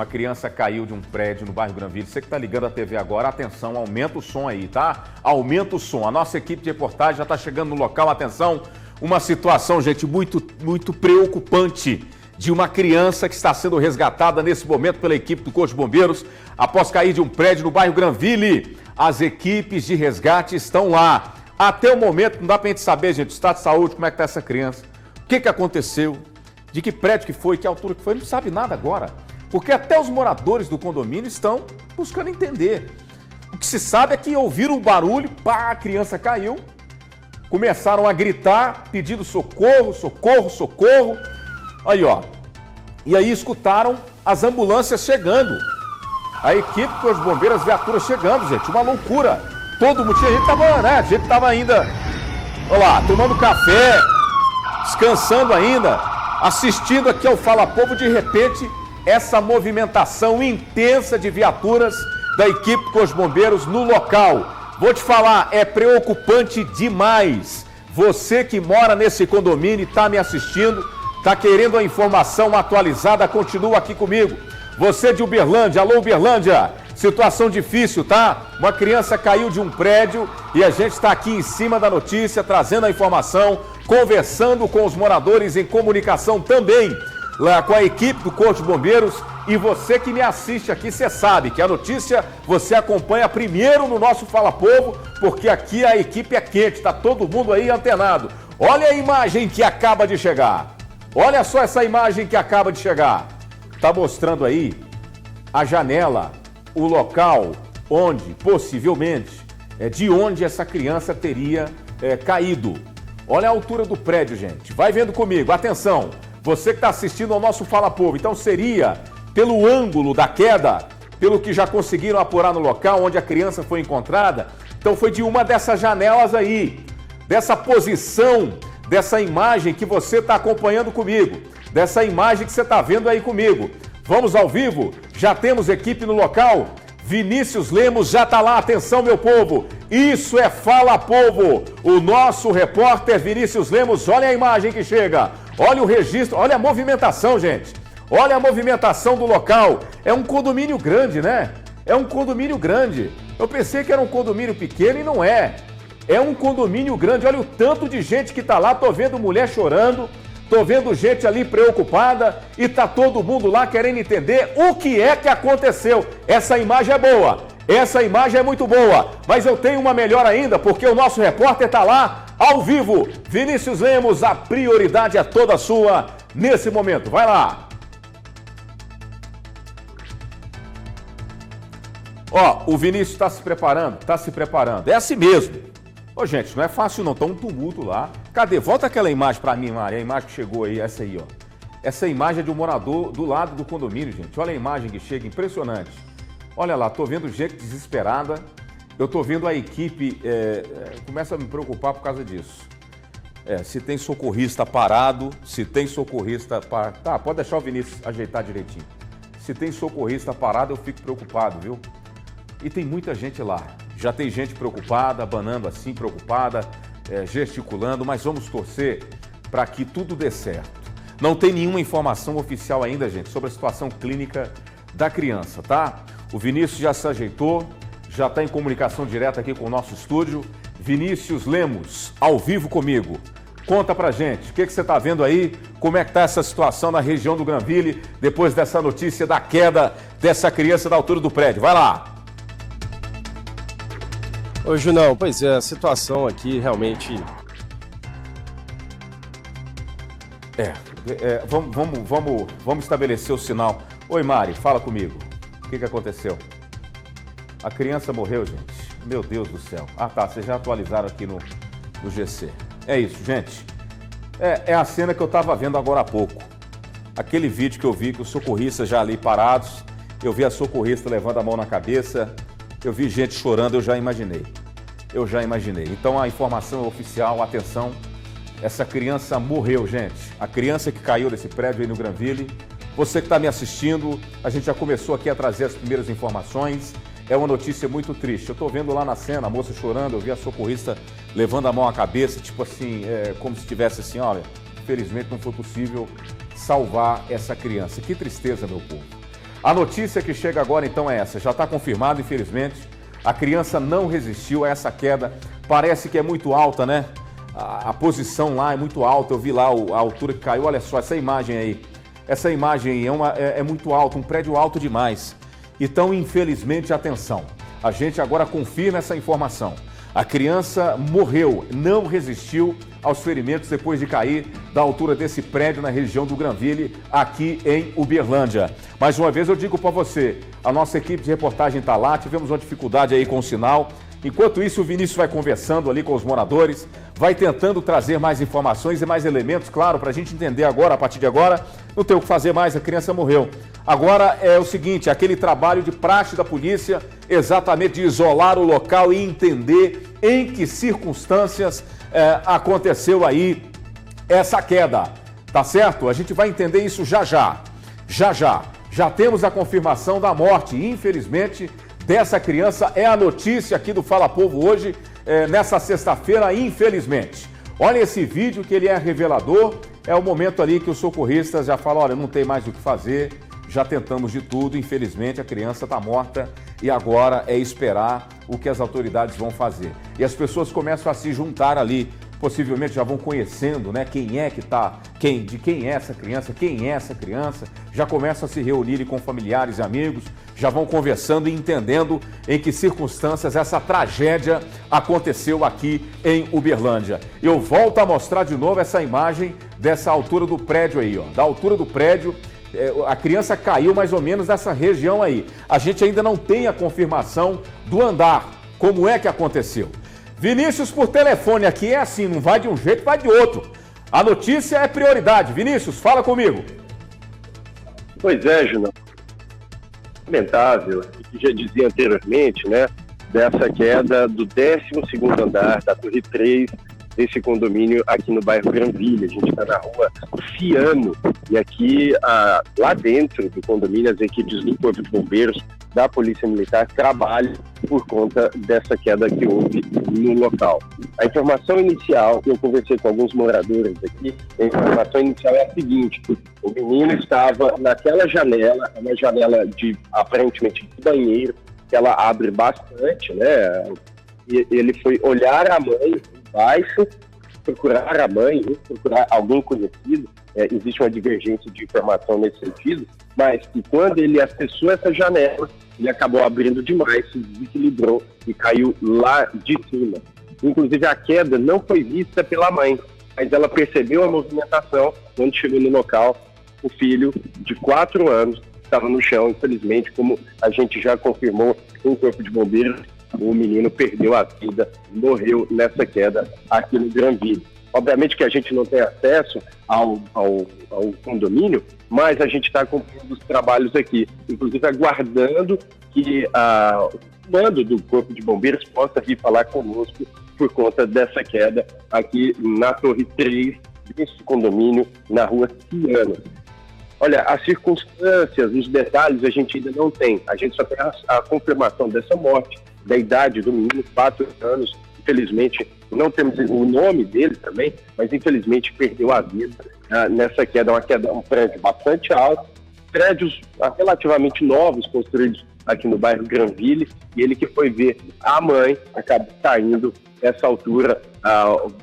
Uma criança caiu de um prédio no bairro Granville. Você que está ligando a TV agora, atenção, aumenta o som aí, tá? Aumenta o som. A nossa equipe de reportagem já está chegando no local. Atenção, uma situação, gente, muito preocupante de uma criança que está sendo resgatada nesse momento pela equipe do Corpo de Bombeiros após cair de um prédio no bairro Granville. As equipes de resgate estão lá. Até o momento, não dá pra gente saber, gente, o estado de saúde, como é que tá essa criança, o que aconteceu, de que prédio que foi, que altura que foi, não sabe nada agora. Porque até os moradores do condomínio estão buscando entender. O que se sabe é que ouviram o barulho, pá, a criança caiu, começaram a gritar, pedindo socorro, socorro, socorro. Aí, ó. E aí escutaram as ambulâncias chegando. A equipe com os bombeiros, as viaturas chegando, gente. Uma loucura. Todo mundo, a gente tava ainda, olha lá, tomando café, descansando ainda, assistindo aqui ao Fala Povo, de repente, essa movimentação intensa de viaturas da equipe com os bombeiros no local. Vou te falar, é preocupante demais. Você que mora nesse condomínio e está me assistindo, está querendo a informação atualizada, continua aqui comigo. Você de Uberlândia, alô Uberlândia, situação difícil, tá? Uma criança caiu de um prédio e a gente está aqui em cima da notícia, trazendo a informação, conversando com os moradores, em comunicação também lá com a equipe do Corpo de Bombeiros. E você que me assiste aqui, você sabe que a notícia você acompanha primeiro no nosso Fala Povo, porque aqui a equipe é quente, tá todo mundo aí antenado. Olha a imagem que acaba de chegar. Olha só essa imagem que acaba de chegar. Tá mostrando aí a janela, o local onde, possivelmente, de onde essa criança teria caído. Olha a altura do prédio, gente. Vai vendo comigo. Atenção, você que está assistindo ao nosso Fala Povo. Então seria pelo ângulo da queda, pelo que já conseguiram apurar no local onde a criança foi encontrada. Então foi de uma dessas janelas aí, dessa posição, dessa imagem que você está acompanhando comigo, dessa imagem que você está vendo aí comigo. Vamos ao vivo? Já temos equipe no local? Vinícius Lemos já está lá. Atenção, meu povo. Isso é Fala Povo. O nosso repórter Vinícius Lemos, olha a imagem que chega. Olha o registro, olha a movimentação, gente. Olha a movimentação do local. É um condomínio grande, né? É um condomínio grande. Eu pensei que era um condomínio pequeno e não é. É um condomínio grande. Olha o tanto de gente que está lá. Tô vendo mulher chorando. Tô vendo gente ali preocupada e tá todo mundo lá querendo entender o que é que aconteceu. Essa imagem é boa, essa imagem é muito boa, mas eu tenho uma melhor ainda, porque o nosso repórter tá lá ao vivo. Vinícius Lemos, a prioridade é toda sua nesse momento. Vai lá. Ó, o Vinícius está se preparando, É assim mesmo. Ô, gente, não é fácil não, tá um tumulto lá. Cadê? Volta aquela imagem pra mim, Mari, a imagem que chegou aí, essa aí, ó. Essa imagem é de um morador do lado do condomínio, gente. Olha a imagem que chega, impressionante. Olha lá, tô vendo gente desesperada. Eu tô vendo a equipe, começa a me preocupar por causa disso. Se tem socorrista parado, Tá, pode deixar o Vinícius ajeitar direitinho. Se tem socorrista parado, eu fico preocupado, viu? E tem muita gente lá. Já tem gente preocupada, abanando assim, preocupada, gesticulando, mas vamos torcer para que tudo dê certo. Não tem nenhuma informação oficial ainda, gente, sobre a situação clínica da criança, tá? O Vinícius já se ajeitou, já está em comunicação direta aqui com o nosso estúdio. Vinícius Lemos, ao vivo comigo. Conta pra gente, o que você está vendo aí? Como é que está essa situação na região do Granville, depois dessa notícia da queda dessa criança da altura do prédio? Vai lá! Ô, Junão, pois é, a situação aqui realmente... Vamos estabelecer o sinal. Oi, Mari, fala comigo. O que aconteceu? A criança morreu, gente. Meu Deus do céu. Ah, tá, vocês já atualizaram aqui no GC. É isso, gente. É a cena que eu estava vendo agora há pouco. Aquele vídeo que eu vi, que os socorristas já ali parados, eu vi a socorrista levando a mão na cabeça... Eu vi gente chorando, eu já imaginei. Então a informação oficial, atenção, essa criança morreu, gente. A criança que caiu desse prédio aí no Granville. Você que está me assistindo, a gente já começou aqui a trazer as primeiras informações. É uma notícia muito triste. Eu estou vendo lá na cena a moça chorando, eu vi a socorrista levando a mão à cabeça, tipo assim, como se estivesse assim, olha, infelizmente não foi possível salvar essa criança. Que tristeza, meu povo. A notícia que chega agora então é essa, já está confirmado, infelizmente, a criança não resistiu a essa queda, parece que é muito alta, né? A posição lá é muito alta, eu vi lá a altura que caiu, olha só essa imagem aí é muito alta, um prédio alto demais. Então, infelizmente, atenção, a gente agora confirma essa informação. A criança morreu, não resistiu aos ferimentos depois de cair da altura desse prédio na região do Granville, aqui em Uberlândia. Mais uma vez eu digo para você, a nossa equipe de reportagem está lá, tivemos uma dificuldade aí com o sinal. Enquanto isso, o Vinícius vai conversando ali com os moradores, vai tentando trazer mais informações e mais elementos, claro, para a gente entender agora, a partir de agora, não tem o que fazer mais, a criança morreu. Agora é o seguinte, aquele trabalho de praxe da polícia, exatamente de isolar o local e entender em que circunstâncias aconteceu aí essa queda, tá certo? A gente vai entender isso já já. Já temos a confirmação da morte, infelizmente, dessa criança. É a notícia aqui do Fala Povo hoje, nessa sexta-feira, infelizmente. Olha esse vídeo que ele é revelador, é o momento ali que os socorristas já falam, olha, não tem mais o que fazer, já tentamos de tudo, infelizmente a criança está morta e agora é esperar o que as autoridades vão fazer. E as pessoas começam a se juntar ali, possivelmente já vão conhecendo, né, quem é essa criança, já começam a se reunir com familiares e amigos, já vão conversando e entendendo em que circunstâncias essa tragédia aconteceu aqui em Uberlândia. Eu volto a mostrar de novo essa imagem dessa altura do prédio aí, ó, da altura do prédio. A criança caiu mais ou menos nessa região aí. A gente ainda não tem a confirmação do andar, como é que aconteceu. Vinícius, por telefone aqui é assim, não vai de um jeito, vai de outro. A notícia é prioridade. Vinícius, fala comigo. Pois é, Junão. Lamentável, que já dizia anteriormente, né, dessa queda do 12º andar da Torre 3, desse condomínio aqui no bairro Granville. A gente está na rua Ciano e aqui lá dentro do condomínio as equipes do Corpo de Bombeiros, da Polícia Militar trabalham por conta dessa queda que houve no local. A informação inicial, eu conversei com alguns moradores aqui, a informação inicial é a seguinte: o menino estava naquela janela, uma janela de aparentemente de banheiro, que ela abre bastante, né? E ele foi olhar a mãe embaixo, procurar a mãe, procurar alguém conhecido. Existe uma divergência de informação nesse sentido, mas que quando ele acessou essa janela, ele acabou abrindo demais, se desequilibrou e caiu lá de cima. Inclusive a queda não foi vista pela mãe, mas ela percebeu a movimentação. Quando chegou no local, o filho de 4 anos estava no chão. Infelizmente, como a gente já confirmou com o Corpo de Bombeiros, o menino perdeu a vida, morreu nessa queda aqui no Granville. Obviamente que a gente não tem acesso ao condomínio, mas a gente está acompanhando os trabalhos aqui, inclusive aguardando que o comando do Corpo de Bombeiros possa vir falar conosco por conta dessa queda aqui na Torre 3, desse condomínio, na rua Ciano. Olha, as circunstâncias, os detalhes a gente ainda não tem. A gente só tem a confirmação dessa morte, da idade do menino, 4 anos. Infelizmente, não temos o nome dele também, mas infelizmente perdeu a vida nessa queda. Um prédio bastante alto, prédios relativamente novos construídos aqui no bairro Granville, e ele que foi ver a mãe acabou caindo essa altura,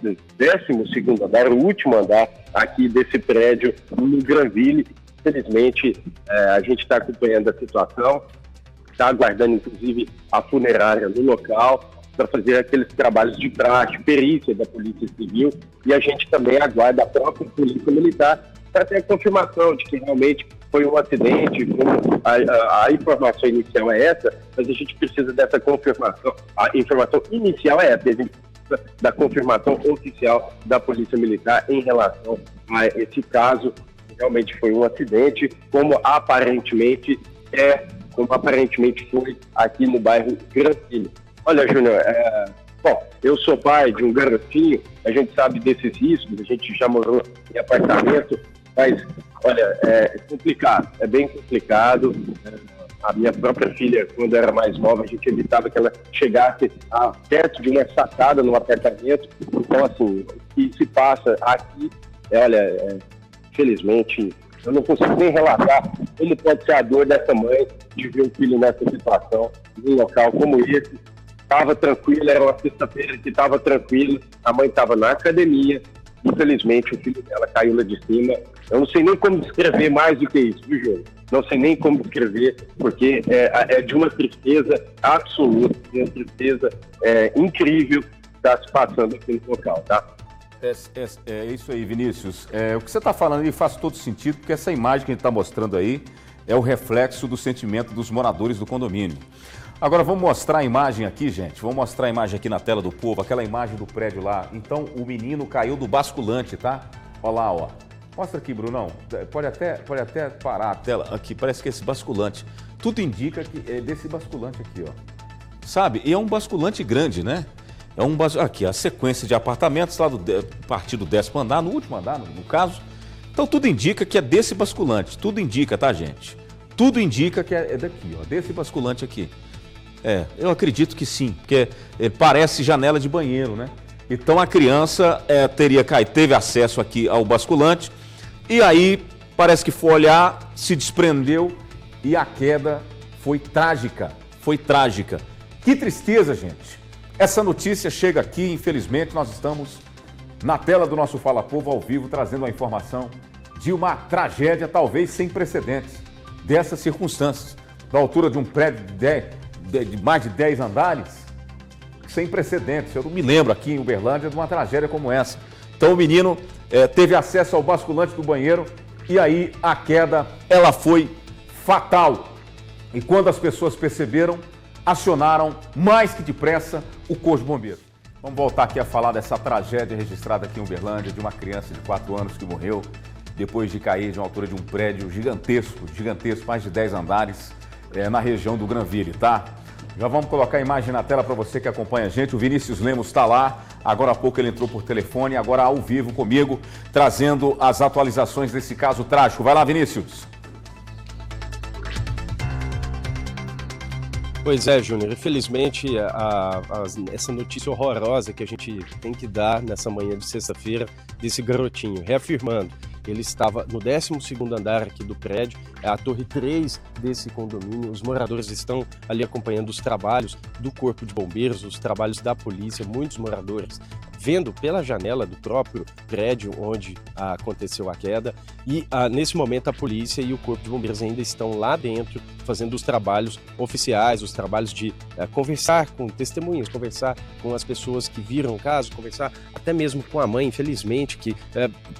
do 12º andar, o último andar aqui desse prédio no Granville. Infelizmente, a gente está acompanhando a situação, está aguardando inclusive a funerária no local para fazer aqueles trabalhos de praxe, perícia da Polícia Civil, e a gente também aguarda a própria Polícia Militar para ter a confirmação de que realmente foi um acidente. Como a informação inicial é essa, mas a gente precisa dessa confirmação. A informação inicial é essa, a gente precisa da confirmação oficial da Polícia Militar em relação a esse caso. Realmente foi um acidente, como aparentemente foi aqui no bairro Granville. Olha, Júnior, eu sou pai de um garotinho, a gente sabe desses riscos, a gente já morou em apartamento, mas, olha, é complicado, é bem complicado. A minha própria filha, quando era mais nova, a gente evitava que ela chegasse perto de uma sacada no apartamento. Então, assim, o que se passa aqui, olha, infelizmente, Eu não consigo nem relatar como pode ser a dor dessa mãe de ver o filho nessa situação, num local como esse. Estava tranquila, era uma sexta-feira que estava tranquila, a mãe estava na academia, infelizmente o filho dela caiu lá de cima. Eu não sei nem como descrever mais do que isso, viu, Júlio? Não sei nem como descrever, porque é de uma tristeza absoluta, uma tristeza incrível que está se passando aqui no local, tá? É isso aí, Vinícius. O que você está falando aí faz todo sentido, porque essa imagem que a gente está mostrando aí é o reflexo do sentimento dos moradores do condomínio. Agora vamos mostrar a imagem aqui, gente. Vamos mostrar a imagem aqui na tela do povo, aquela imagem do prédio lá. Então o menino caiu do basculante, tá? Olha lá, ó. Mostra aqui, Brunão. Pode até parar a tela aqui. Parece que é esse basculante. Tudo indica que é desse basculante aqui, ó. Sabe? E é um basculante grande, né? Aqui, a sequência de apartamentos lá a partir do 10º andar, no último andar, no caso. Então tudo indica que é desse basculante. Tudo indica, tá, gente? Tudo indica que é daqui, ó. Desse basculante aqui. Eu acredito que sim, porque parece janela de banheiro, né? Então a criança teve acesso aqui ao basculante e aí parece que foi olhar, se desprendeu e a queda foi trágica, Que tristeza, gente. Essa notícia chega aqui, infelizmente nós estamos na tela do nosso Fala Povo ao vivo trazendo a informação de uma tragédia talvez sem precedentes dessas circunstâncias, da altura de um prédio de mais de 10 andares, sem precedentes. Eu não me lembro aqui em Uberlândia de uma tragédia como essa. Então o menino teve acesso ao basculante do banheiro e aí a queda ela foi fatal. E quando as pessoas perceberam, acionaram mais que depressa o Corpo de Bombeiros. Vamos voltar aqui a falar dessa tragédia registrada aqui em Uberlândia de uma criança de 4 anos que morreu depois de cair de uma altura de um prédio gigantesco, mais de 10 andares, na região do Granville, tá? Já vamos colocar a imagem na tela para você que acompanha a gente. O Vinícius Lemos está lá. Agora há pouco ele entrou por telefone, agora ao vivo comigo, trazendo as atualizações desse caso trágico. Vai lá, Vinícius. Pois é, Júnior. Infelizmente, essa notícia horrorosa que a gente tem que dar nessa manhã de sexta-feira desse garotinho, reafirmando. Ele estava no 12º andar aqui do prédio, é a torre 3 desse condomínio. Os moradores estão ali acompanhando os trabalhos do Corpo de Bombeiros, os trabalhos da polícia, muitos moradores vendo pela janela do próprio prédio onde aconteceu a queda. E nesse momento a polícia e o Corpo de Bombeiros ainda estão lá dentro fazendo os trabalhos oficiais, os trabalhos de conversar com testemunhas, conversar com as pessoas que viram o caso, conversar até mesmo com a mãe, infelizmente, que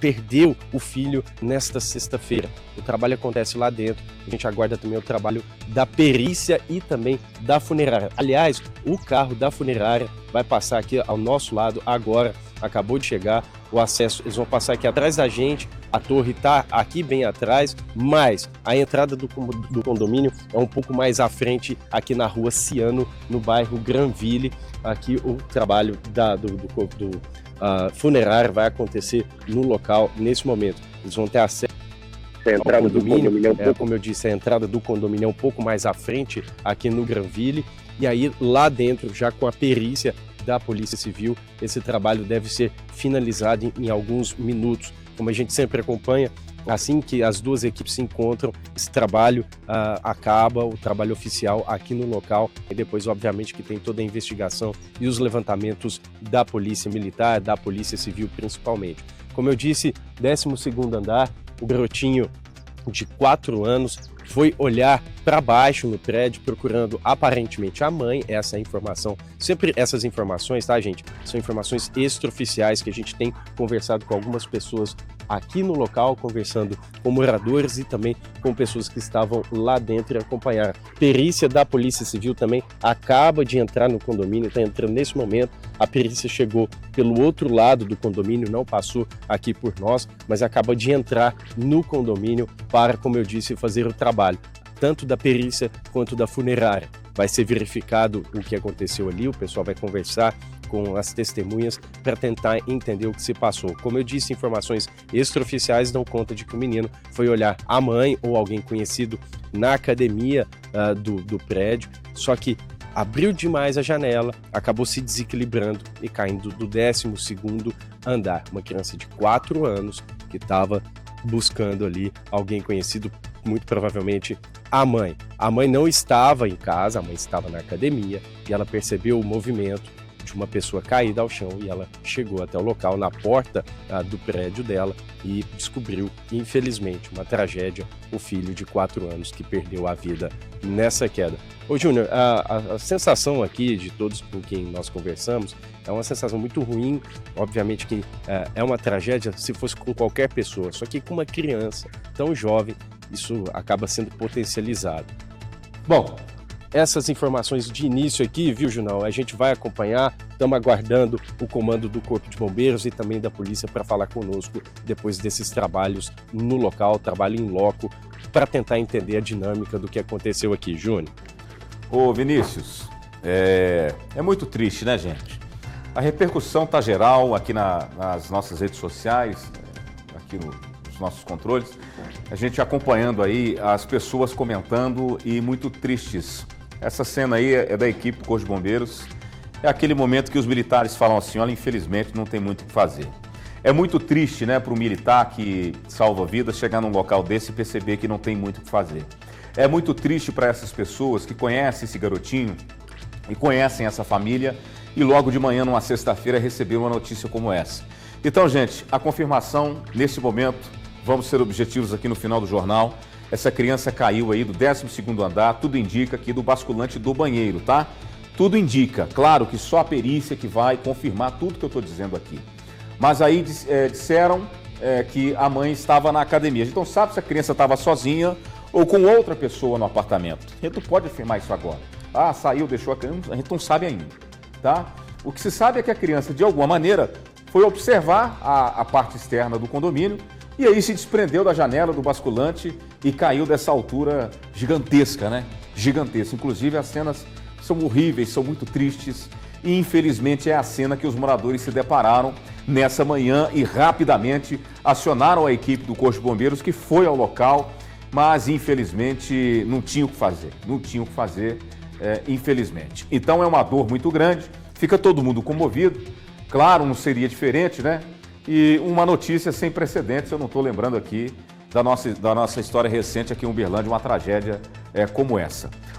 perdeu o filho nesta sexta-feira. O trabalho acontece lá dentro, a gente aguarda também o trabalho da perícia e também da funerária. Aliás, o carro da funerária vai passar aqui ao nosso lado agora, acabou de chegar, o acesso, eles vão passar aqui atrás da gente, a torre está aqui bem atrás, mas a entrada do condomínio é um pouco mais à frente, aqui na rua Ciano, no bairro Granville. Aqui o trabalho do funerário vai acontecer no local nesse momento. Eles vão ter acesso ao condomínio, como eu disse, a entrada do condomínio é um pouco mais à frente, aqui no Granville, e aí lá dentro, já com a perícia da Polícia Civil, esse trabalho deve ser finalizado em alguns minutos. Como a gente sempre acompanha, assim que as duas equipes se encontram, esse trabalho acaba, o trabalho oficial aqui no local, e depois, obviamente, que tem toda a investigação e os levantamentos da Polícia Militar, da Polícia Civil principalmente. Como eu disse, 12º andar, o garotinho de 4 anos foi olhar para baixo no prédio, procurando aparentemente a mãe. Essa é a informação, sempre essas informações, tá, gente? São informações extraoficiais que a gente tem conversado com algumas pessoas aqui no local, conversando com moradores e também com pessoas que estavam lá dentro e acompanharam. Perícia da Polícia Civil também acaba de entrar no condomínio, está entrando nesse momento. A perícia chegou pelo outro lado do condomínio, não passou aqui por nós, mas acaba de entrar no condomínio para, como eu disse, fazer o trabalho, tanto da perícia quanto da funerária. Vai ser verificado o que aconteceu ali, o pessoal vai conversar com as testemunhas para tentar entender o que se passou. Como eu disse, informações extraoficiais dão conta de que o menino foi olhar a mãe ou alguém conhecido na academia do prédio, só que abriu demais a janela, acabou se desequilibrando e caindo do 12º andar. Uma criança de 4 anos que estava buscando ali alguém conhecido, muito provavelmente a mãe. A mãe não estava em casa, a mãe estava na academia e ela percebeu o movimento de uma pessoa caída ao chão e ela chegou até o local, na porta do prédio dela, e descobriu, infelizmente, uma tragédia, o filho de 4 anos que perdeu a vida nessa queda. Ô Júnior, a sensação aqui de todos com quem nós conversamos é uma sensação muito ruim. Obviamente que é uma tragédia se fosse com qualquer pessoa, só que com uma criança tão jovem, isso acaba sendo potencializado. Bom, essas informações de início aqui, viu, Junão? A gente vai acompanhar, estamos aguardando o comando do Corpo de Bombeiros e também da polícia para falar conosco depois desses trabalhos no local, trabalho em loco, para tentar entender a dinâmica do que aconteceu aqui, Júnior. Ô Vinícius, é muito triste, né, gente? A repercussão tá geral aqui nas nossas redes sociais, aqui nos nossos controles, a gente acompanhando aí as pessoas comentando e muito tristes. Essa cena aí é da equipe do Corpo de Bombeiros. É aquele momento que os militares falam assim, olha, infelizmente não tem muito o que fazer. É muito triste, né, para o militar que salva vidas chegar num local desse e perceber que não tem muito o que fazer. É muito triste para essas pessoas que conhecem esse garotinho e conhecem essa família e logo de manhã, numa sexta-feira, receber uma notícia como essa. Então, gente, a confirmação, nesse momento, vamos ser objetivos aqui no final do jornal. Essa criança caiu aí do 12º andar, tudo indica aqui do basculante do banheiro, tá? Tudo indica, claro que só a perícia que vai confirmar tudo que eu estou dizendo aqui. Mas aí disseram que a mãe estava na academia. A gente não sabe se a criança estava sozinha ou com outra pessoa no apartamento. A gente não pode afirmar isso agora. Ah, saiu, deixou a criança, a gente não sabe ainda, tá? O que se sabe é que a criança, de alguma maneira, foi observar a parte externa do condomínio e aí se desprendeu da janela do basculante e caiu dessa altura gigantesca, né? Gigantesca. Inclusive, as cenas são horríveis, são muito tristes e, infelizmente, é a cena que os moradores se depararam nessa manhã e rapidamente acionaram a equipe do Corpo de Bombeiros, que foi ao local, mas, infelizmente, não tinha o que fazer. Não tinha o que fazer, infelizmente. Então, é uma dor muito grande, fica todo mundo comovido. Claro, não seria diferente, né? E uma notícia sem precedentes, eu não estou lembrando aqui da nossa história recente aqui em Uberlândia, uma tragédia como essa.